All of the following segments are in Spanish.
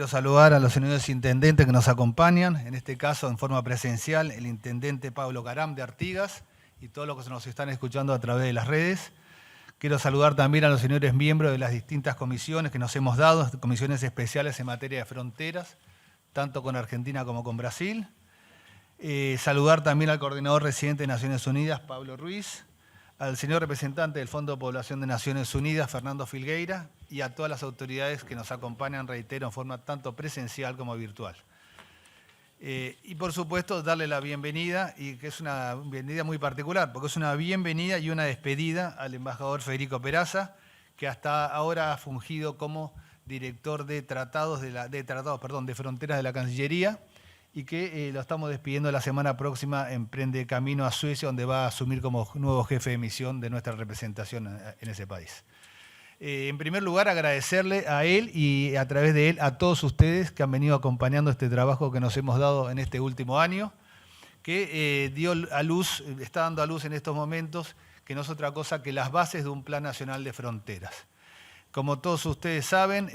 quiero saludar a los señores intendentes que nos acompañan, en este caso en forma presencial, el intendente Pablo Caram de Artigas y todos los que nos están escuchando a través de las redes. Quiero saludar también a los señores miembros de las distintas comisiones que nos hemos dado, comisiones especiales en materia de fronteras, tanto con Argentina como con Brasil. Saludar también al coordinador residente de Naciones Unidas, Pablo Ruiz, al señor representante del Fondo de Población de Naciones Unidas, Fernando Filgueira, y a todas las autoridades que nos acompañan, reitero, en forma tanto presencial como virtual. Y por supuesto, darle la bienvenida, y que es una bienvenida muy particular, porque es una bienvenida y una despedida al embajador Federico Peraza, que hasta ahora ha fungido como director de de fronteras de la Cancillería, y que lo estamos despidiendo la semana próxima, emprende camino a Suecia, donde va a asumir como nuevo jefe de misión de nuestra representación en ese país. En primer lugar, agradecerle a él y a través de él a todos ustedes que han venido acompañando este trabajo que nos hemos dado en este último año, que está dando a luz en estos momentos, que no es otra cosa que las bases de un Plan Nacional de Fronteras. Como todos ustedes saben,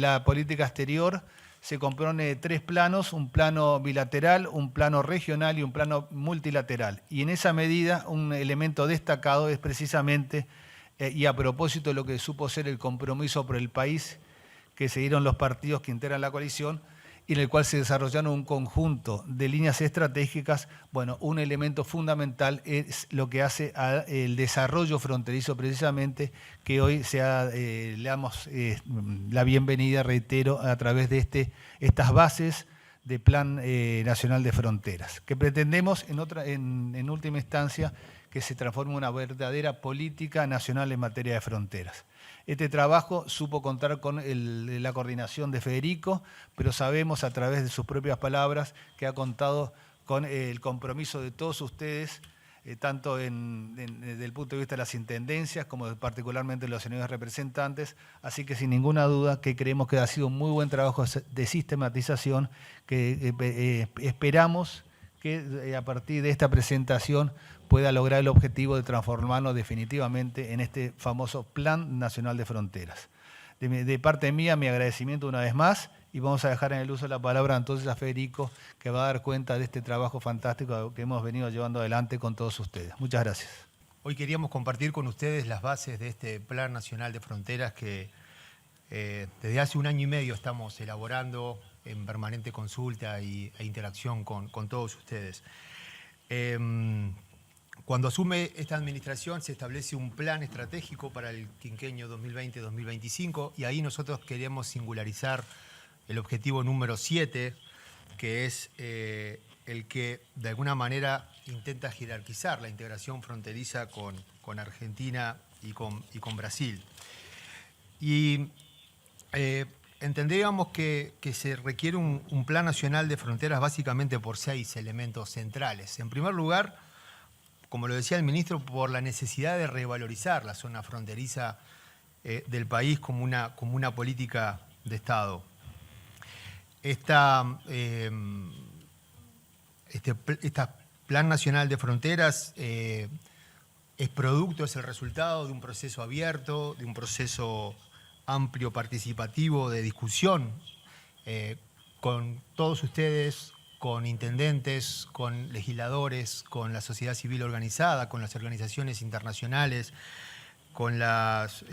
la política exterior se compone de 3 planos, un plano bilateral, un plano regional y un plano multilateral. Y en esa medida, un elemento destacado es precisamente, y a propósito de lo que supo ser el compromiso por el país que se dieron los partidos que integran la coalición, y en el cual se desarrollaron un conjunto de líneas estratégicas. Bueno, un elemento fundamental es lo que hace al desarrollo fronterizo precisamente, que hoy le damos la bienvenida, reitero, a través de estas bases de Plan Nacional de Fronteras, que pretendemos en última instancia que se transforme en una verdadera política nacional en materia de fronteras. Este trabajo supo contar con la coordinación de Federico, pero sabemos a través de sus propias palabras que ha contado con el compromiso de todos ustedes, tanto desde el punto de vista de las intendencias como particularmente de los señores representantes. Así que sin ninguna duda que creemos que ha sido un muy buen trabajo de sistematización, que esperamos que a partir de esta presentación pueda lograr el objetivo de transformarnos definitivamente en este famoso Plan Nacional de Fronteras. De parte mía, mi agradecimiento una vez más, y vamos a dejar en el uso de la palabra entonces a Federico, que va a dar cuenta de este trabajo fantástico que hemos venido llevando adelante con todos ustedes. Muchas gracias. Hoy queríamos compartir con ustedes las bases de este Plan Nacional de Fronteras que desde hace 1 año y medio estamos elaborando en permanente consulta e interacción con todos ustedes. Cuando asume esta administración se establece un plan estratégico para el quinquenio 2020-2025 y ahí nosotros queremos singularizar el objetivo número 7, que es el que de alguna manera intenta jerarquizar la integración fronteriza con Argentina y con Brasil. Y entendíamos que se requiere un plan nacional de fronteras básicamente por 6 elementos centrales. En primer lugar, como lo decía el ministro, por la necesidad de revalorizar la zona fronteriza del país como una política de Estado. Este Plan Nacional de Fronteras es el resultado de un proceso abierto, de un proceso amplio, participativo, de discusión con todos ustedes, con intendentes, con legisladores, con la sociedad civil organizada, con las organizaciones internacionales, con los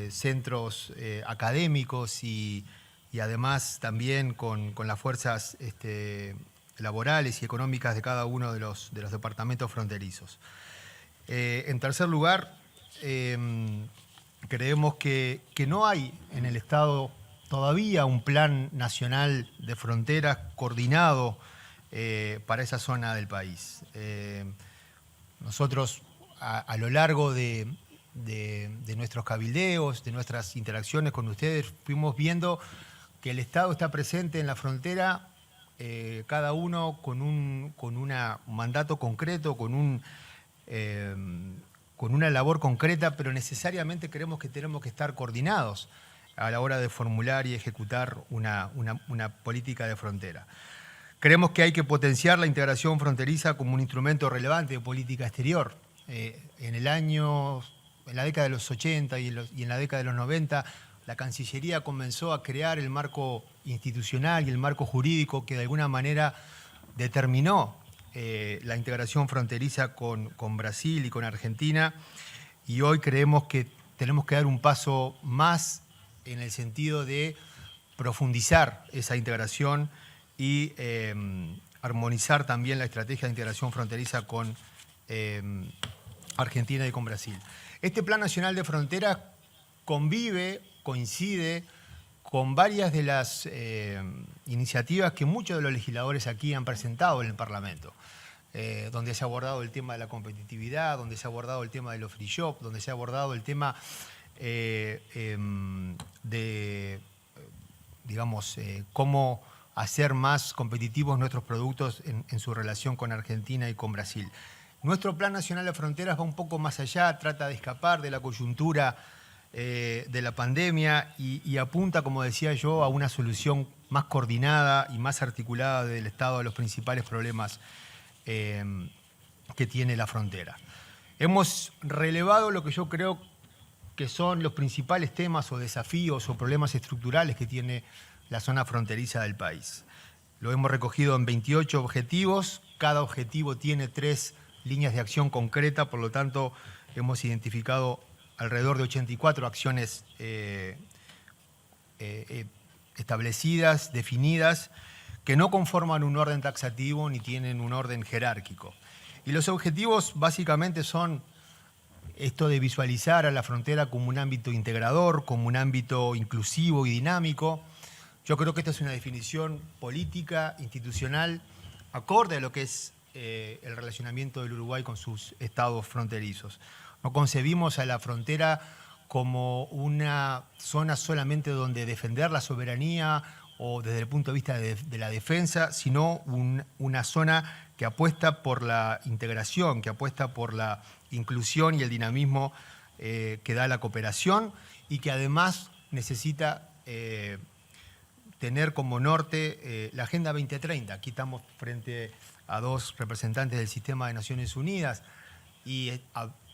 centros académicos y además también con las fuerzas laborales y económicas de cada uno de los departamentos fronterizos. En tercer lugar, creemos que no hay en el Estado todavía un plan nacional de fronteras coordinado para esa zona del país. Nosotros a lo largo de nuestros cabildeos, de nuestras interacciones con ustedes, fuimos viendo que el Estado está presente en la frontera, cada uno con un mandato concreto, con una labor concreta, pero necesariamente creemos que tenemos que estar coordinados a la hora de formular y ejecutar una política de frontera. Creemos que hay que potenciar la integración fronteriza como un instrumento relevante de política exterior. En la década de los 80 y en la década de los 90 la Cancillería comenzó a crear el marco institucional y el marco jurídico que de alguna manera determinó la integración fronteriza con Brasil y con Argentina, y hoy creemos que tenemos que dar un paso más en el sentido de profundizar esa integración y armonizar también la estrategia de integración fronteriza con Argentina y con Brasil. Este Plan Nacional de Fronteras coincide con varias de las iniciativas que muchos de los legisladores aquí han presentado en el Parlamento, donde se ha abordado el tema de la competitividad, donde se ha abordado el tema de los free shop, donde se ha abordado el tema de, digamos, cómo hacer más competitivos nuestros productos en su relación con Argentina y con Brasil. Nuestro Plan Nacional de Fronteras va un poco más allá, trata de escapar de la coyuntura de la pandemia y apunta, como decía yo, a una solución más coordinada y más articulada del Estado a los principales problemas que tiene la frontera. Hemos relevado lo que yo creo que son los principales temas o desafíos o problemas estructurales que tiene la zona fronteriza del país. Lo hemos recogido en 28 objetivos, cada objetivo tiene 3 líneas de acción concreta, por lo tanto hemos identificado alrededor de 84 acciones establecidas, definidas, que no conforman un orden taxativo ni tienen un orden jerárquico. Y los objetivos básicamente son esto de visualizar a la frontera como un ámbito integrador, como un ámbito inclusivo y dinámico. Yo creo que esta es una definición política, institucional, acorde a lo que es el relacionamiento del Uruguay con sus estados fronterizos. No concebimos a la frontera como una zona solamente donde defender la soberanía o desde el punto de vista de la defensa, sino una zona que apuesta por la integración, que apuesta por la inclusión y el dinamismo que da la cooperación y que además necesita tener como norte la Agenda 2030. Aquí estamos frente a 2 representantes del Sistema de Naciones Unidas y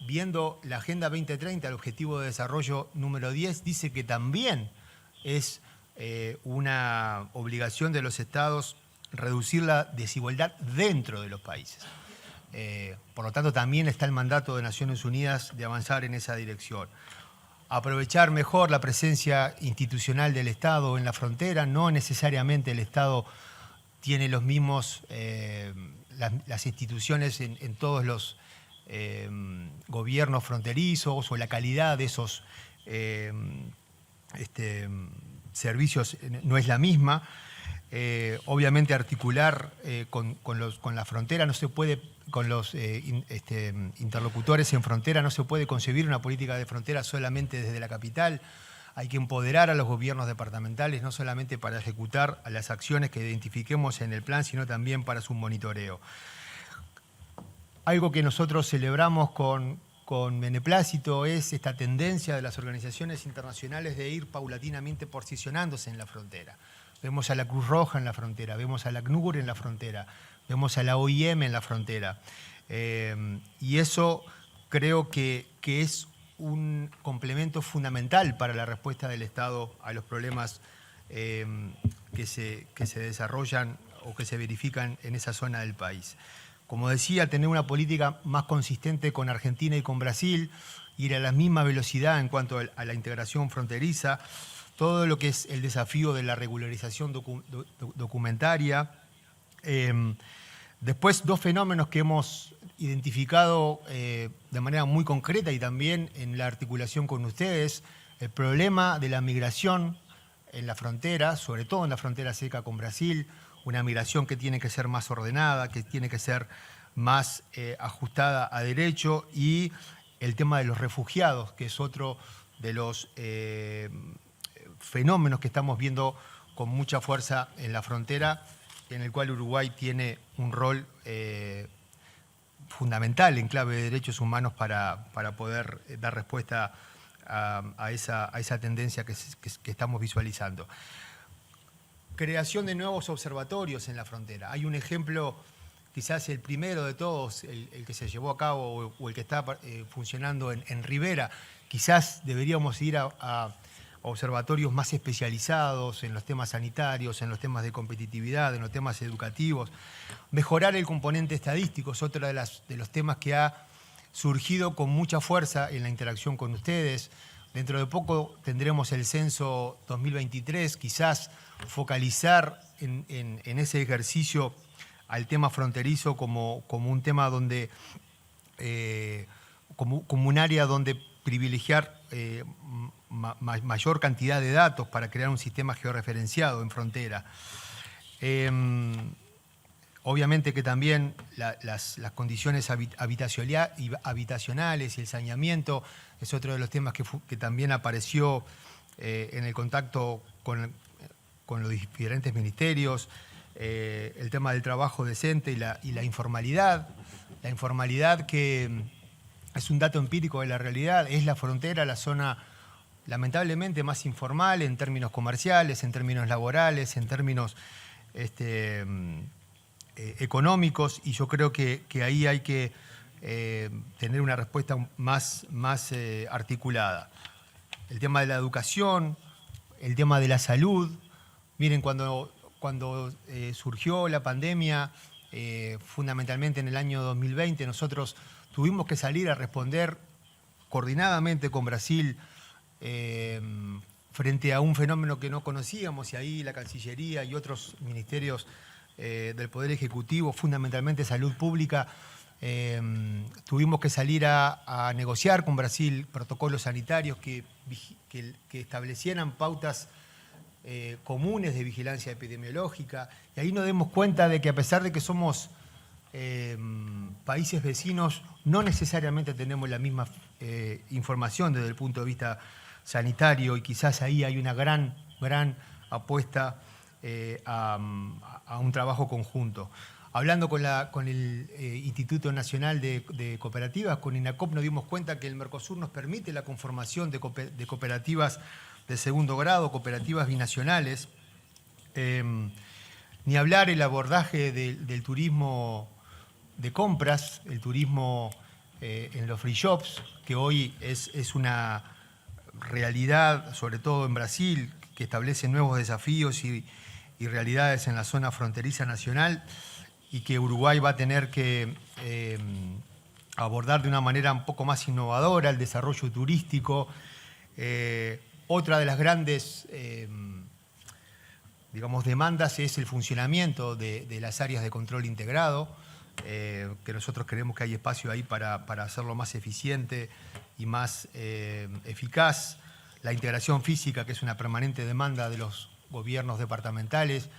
viendo la Agenda 2030, el Objetivo de Desarrollo número 10, dice que también es una obligación de los estados reducir la desigualdad dentro de los países. Por lo tanto, también está el mandato de Naciones Unidas de avanzar en esa dirección. Aprovechar mejor la presencia institucional del Estado en la frontera. No necesariamente el Estado tiene los mismos, las instituciones en todos los gobiernos fronterizos o la calidad de esos servicios no es la misma. Obviamente articular con la frontera no se puede, con los interlocutores en frontera no se puede concebir una política de frontera solamente desde la capital. Hay que empoderar a los gobiernos departamentales no solamente para ejecutar las acciones que identifiquemos en el plan, sino también para su monitoreo. Algo que nosotros celebramos con beneplácito es esta tendencia de las organizaciones internacionales de ir paulatinamente posicionándose en la frontera. Vemos a la Cruz Roja en la frontera, vemos a la ACNUR en la frontera, vemos a la OIM en la frontera. Y eso creo que es un complemento fundamental para la respuesta del Estado a los problemas que se desarrollan o que se verifican en esa zona del país. Como decía, tener una política más consistente con Argentina y con Brasil, ir a la misma velocidad en cuanto a la integración fronteriza, todo lo que es el desafío de la regularización documentaria. Después, 2 fenómenos que hemos identificado de manera muy concreta y también en la articulación con ustedes, el problema de la migración en la frontera, sobre todo en la frontera seca con Brasil, una migración que tiene que ser más ordenada, que tiene que ser más ajustada a derecho, y el tema de los refugiados, que es otro de los fenómenos que estamos viendo con mucha fuerza en la frontera, en el cual Uruguay tiene un rol fundamental en clave de derechos humanos para poder dar respuesta a esa tendencia que estamos visualizando. Creación de nuevos observatorios en la frontera. Hay un ejemplo, quizás el primero de todos, el que se llevó a cabo o el que está funcionando en Rivera. Quizás deberíamos ir a observatorios más especializados en los temas sanitarios, en los temas de competitividad, en los temas educativos. Mejorar el componente estadístico es otro de los temas que ha surgido con mucha fuerza en la interacción con ustedes. Dentro de poco tendremos el censo 2023, quizás focalizar en ese ejercicio al tema fronterizo como un tema donde, como un área donde privilegiar mayor cantidad de datos para crear un sistema georreferenciado en frontera. Obviamente que también las condiciones habitacionales y el saneamiento es otro de los temas que también apareció en el contacto con los diferentes ministerios, el tema del trabajo decente y la informalidad. La informalidad, que es un dato empírico de la realidad, es la frontera, la zona lamentablemente más informal en términos comerciales, en términos laborales, en términos económicos, y yo creo que ahí hay que tener una respuesta más articulada. El tema de la educación, el tema de la salud. Miren, cuando surgió la pandemia, fundamentalmente en el año 2020, nosotros tuvimos que salir a responder coordinadamente con Brasil frente a un fenómeno que no conocíamos, y ahí la Cancillería y otros ministerios del Poder Ejecutivo, fundamentalmente Salud Pública, tuvimos que salir a negociar con Brasil protocolos sanitarios que establecieran pautas comunes de vigilancia epidemiológica, y ahí nos demos cuenta de que, a pesar de que somos países vecinos, no necesariamente tenemos la misma información desde el punto de vista sanitario, y quizás ahí hay una gran apuesta a un trabajo conjunto. Hablando con el Instituto Nacional de Cooperativas, con INACOP, nos dimos cuenta que el Mercosur nos permite la conformación de cooperativas de segundo grado, cooperativas binacionales. Ni hablar el abordaje del turismo de compras, el turismo en los free shops, que hoy es una realidad, sobre todo en Brasil, que establece nuevos desafíos y realidades en la zona fronteriza nacional, y que Uruguay va a tener que abordar de una manera un poco más innovadora el desarrollo turístico. Otra de las grandes demandas es el funcionamiento de las áreas de control integrado, que nosotros creemos que hay espacio ahí para hacerlo más eficiente y más eficaz. La integración física, que es una permanente demanda de los gobiernos departamentales.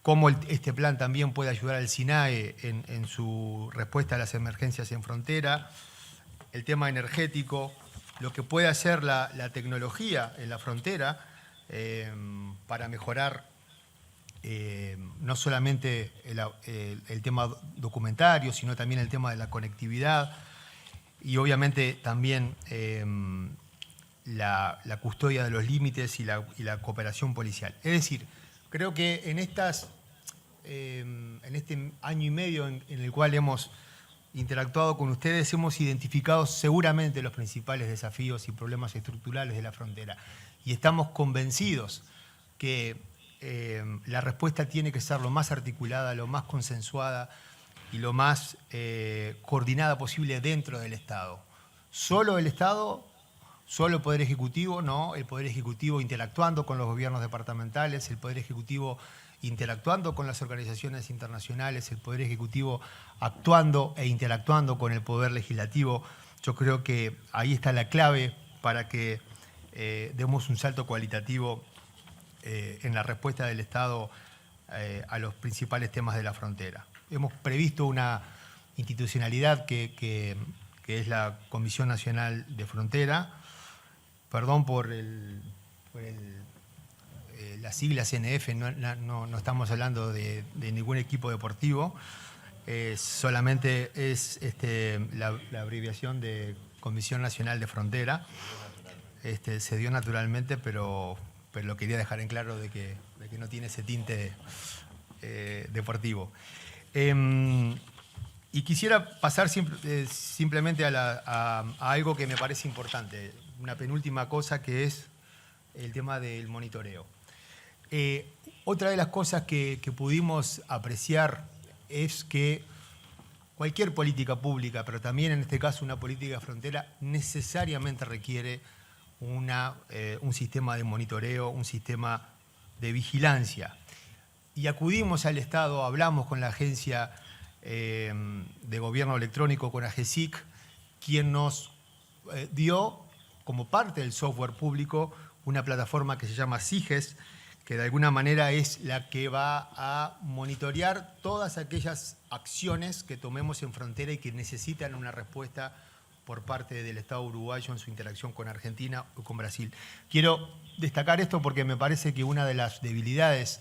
Cómo este plan también puede ayudar al SINAE en su respuesta a las emergencias en frontera. El tema energético, lo que puede hacer la tecnología en la frontera para mejorar no solamente el tema documentario, sino también el tema de la conectividad, y obviamente también la custodia de los límites y la cooperación policial. Es decir, creo que en este año y medio en el cual hemos interactuado con ustedes, hemos identificado seguramente los principales desafíos y problemas estructurales de la frontera. Y estamos convencidos que la respuesta tiene que ser lo más articulada, lo más consensuada y lo más coordinada posible dentro del Estado. Solo el Estado, solo el Poder Ejecutivo, no. El Poder Ejecutivo interactuando con los gobiernos departamentales, el Poder Ejecutivo interactuando con las organizaciones internacionales, el Poder Ejecutivo actuando e interactuando con el Poder Legislativo. Yo creo que ahí está la clave para que demos un salto cualitativo en la respuesta del Estado a los principales temas de la frontera. Hemos previsto una institucionalidad que es la Comisión Nacional de Frontera. Perdón por las siglas CNF, no estamos hablando de ningún equipo deportivo, solamente es la abreviación de Comisión Nacional de Frontera. Se dio naturalmente, pero lo quería dejar en claro de que no tiene ese tinte deportivo. Y quisiera pasar simplemente a algo que me parece importante. una penúltima cosa que es el tema del monitoreo. Otra de las cosas que pudimos apreciar es que cualquier política pública, pero también en este caso una política de frontera, necesariamente requiere un sistema de monitoreo, un sistema de vigilancia. Y acudimos al Estado, hablamos con la Agencia de Gobierno Electrónico, con AGESIC, quien nos dio, como parte del software público, una plataforma que se llama SIGES, que de alguna manera es la que va a monitorear todas aquellas acciones que tomemos en frontera y que necesitan una respuesta por parte del Estado uruguayo en su interacción con Argentina o con Brasil. Quiero destacar esto porque me parece que una de las debilidades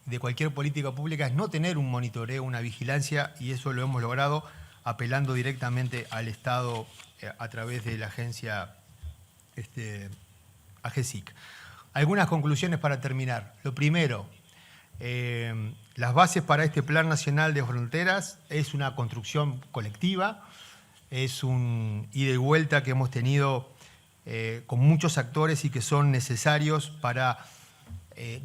de cualquier política pública es no tener un monitoreo, una vigilancia, y eso lo hemos logrado apelando directamente al Estado a través de la agencia AGESIC. Algunas conclusiones para terminar. Lo primero, las bases para este Plan Nacional de Fronteras es una construcción colectiva, es un ida y vuelta que hemos tenido con muchos actores y que son necesarios para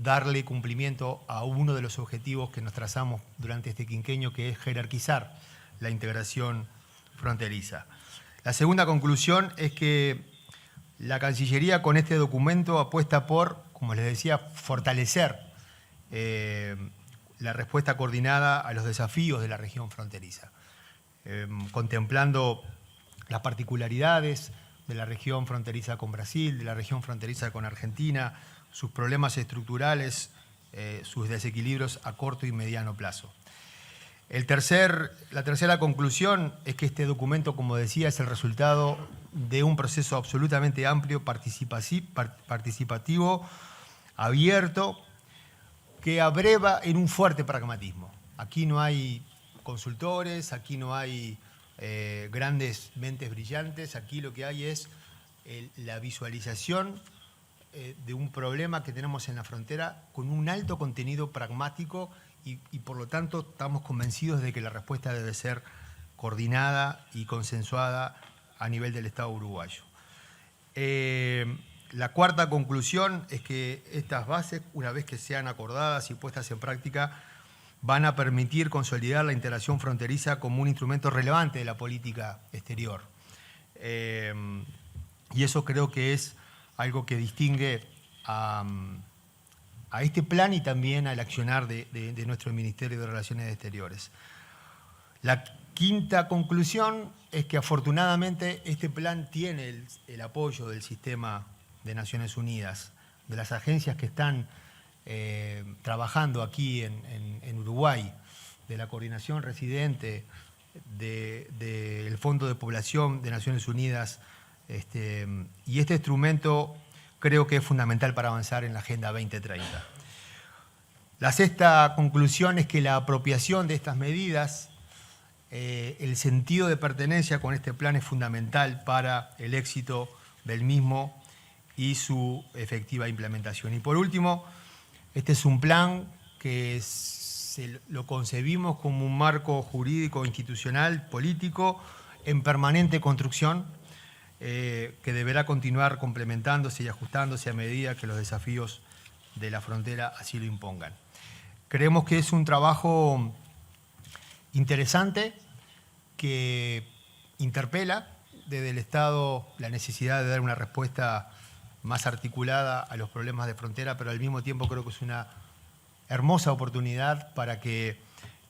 darle cumplimiento a uno de los objetivos que nos trazamos durante este quinquenio, que es jerarquizar la integración fronteriza. La segunda conclusión es que la Cancillería con este documento apuesta por, como les decía, fortalecer la respuesta coordinada a los desafíos de la región fronteriza, contemplando las particularidades de la región fronteriza con Brasil, de la región fronteriza con Argentina, sus problemas estructurales, sus desequilibrios a corto y mediano plazo. La tercera conclusión es que este documento, como decía, es el resultado de un proceso absolutamente amplio, participativo, abierto, que abreva en un fuerte pragmatismo. Aquí no hay consultores, aquí no hay grandes mentes brillantes, aquí lo que hay es la visualización de un problema que tenemos en la frontera con un alto contenido pragmático y por lo tanto estamos convencidos de que la respuesta debe ser coordinada y consensuada a nivel del Estado uruguayo. La cuarta conclusión es que estas bases, una vez que sean acordadas y puestas en práctica, van a permitir consolidar la integración fronteriza como un instrumento relevante de la política exterior. Y eso creo que es algo que distingue a este plan y también al accionar de nuestro Ministerio de Relaciones Exteriores. La quinta conclusión es que afortunadamente este plan tiene el apoyo del sistema de Naciones Unidas, de las agencias que están trabajando aquí en Uruguay, de la coordinación residente, del Fondo de Población de Naciones Unidas, y este instrumento creo que es fundamental para avanzar en la Agenda 2030. La sexta conclusión es que la apropiación de estas medidas, el sentido de pertenencia con este plan es fundamental para el éxito del mismo y su efectiva implementación. Y por último, este es un plan que lo concebimos como un marco jurídico, institucional, político, en permanente construcción, que deberá continuar complementándose y ajustándose a medida que los desafíos de la frontera así lo impongan. Creemos que es un trabajo interesante que interpela desde el Estado la necesidad de dar una respuesta más articulada a los problemas de frontera, pero al mismo tiempo creo que es una hermosa oportunidad para que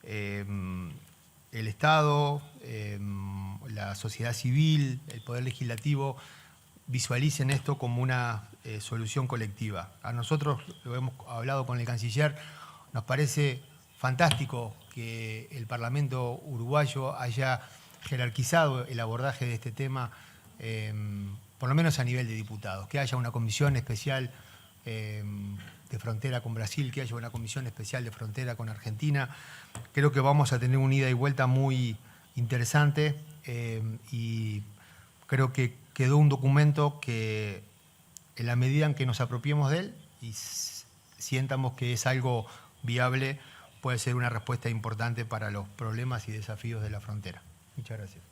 el Estado, la sociedad civil, el Poder Legislativo visualicen esto como una solución colectiva. A nosotros, lo hemos hablado con el canciller, nos parece fantástico que el Parlamento uruguayo haya jerarquizado el abordaje de este tema, por lo menos a nivel de diputados, que haya una comisión especial de frontera con Brasil, que haya una comisión especial de frontera con Argentina. Creo que vamos a tener una ida y vuelta muy interesante y creo que quedó un documento que, en la medida en que nos apropiemos de él y sientamos que es algo viable, puede ser una respuesta importante para los problemas y desafíos de la frontera. Muchas gracias.